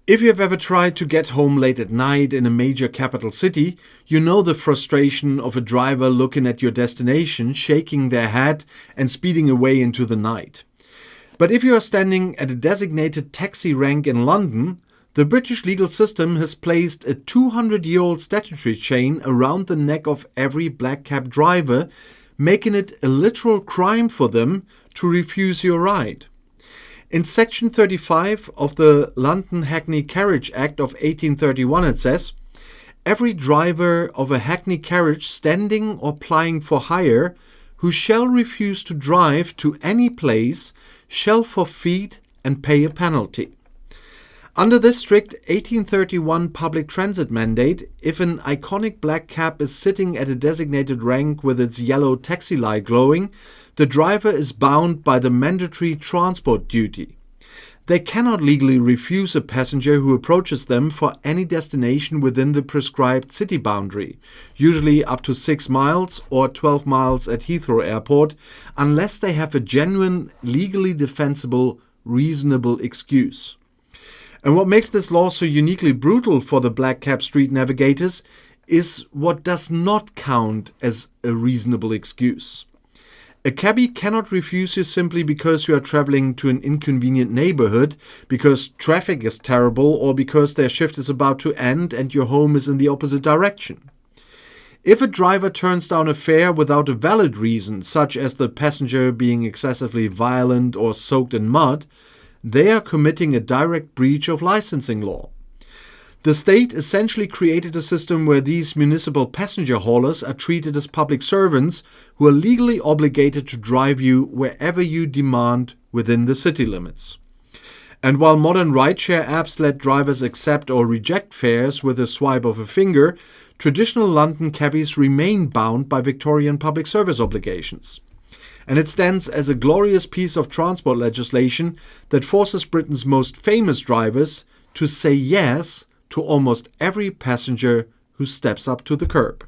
If you have ever tried to get home late at night in a major capital city, you know the frustration of a driver looking at your destination, shaking their head and speeding away into the night. But if you are standing at a designated taxi rank in London, the British legal system has placed a 200-year-old statutory chain around the neck of every black cab driver, making it a literal crime for them to refuse your ride. In Section 35 of the London Hackney Carriage Act of 1831 it says, "Every driver of a hackney carriage standing or plying for hire, who shall refuse to drive to any place, shall forfeit and pay a penalty." Under this strict 1831 public transit mandate, if an iconic black cab is sitting at a designated rank with its yellow taxi light glowing, the driver is bound by the mandatory transport duty. They cannot legally refuse a passenger who approaches them for any destination within the prescribed city boundary, usually up to 6 miles or 12 miles at Heathrow Airport, unless they have a genuine, legally defensible, reasonable excuse. And what makes this law so uniquely brutal for the black cab street navigators is what does not count as a reasonable excuse. A cabbie cannot refuse you simply because you are traveling to an inconvenient neighborhood, because traffic is terrible, or because their shift is about to end and your home is in the opposite direction. If a driver turns down a fare without a valid reason, such as the passenger being excessively violent or soaked in mud, they are committing a direct breach of licensing law. The state essentially created a system where these municipal passenger haulers are treated as public servants who are legally obligated to drive you wherever you demand within the city limits. And while modern rideshare apps let drivers accept or reject fares with a swipe of a finger, traditional London cabbies remain bound by Victorian public service obligations. And it stands as a glorious piece of transport legislation that forces Britain's most famous drivers to say yes to almost every passenger who steps up to the curb.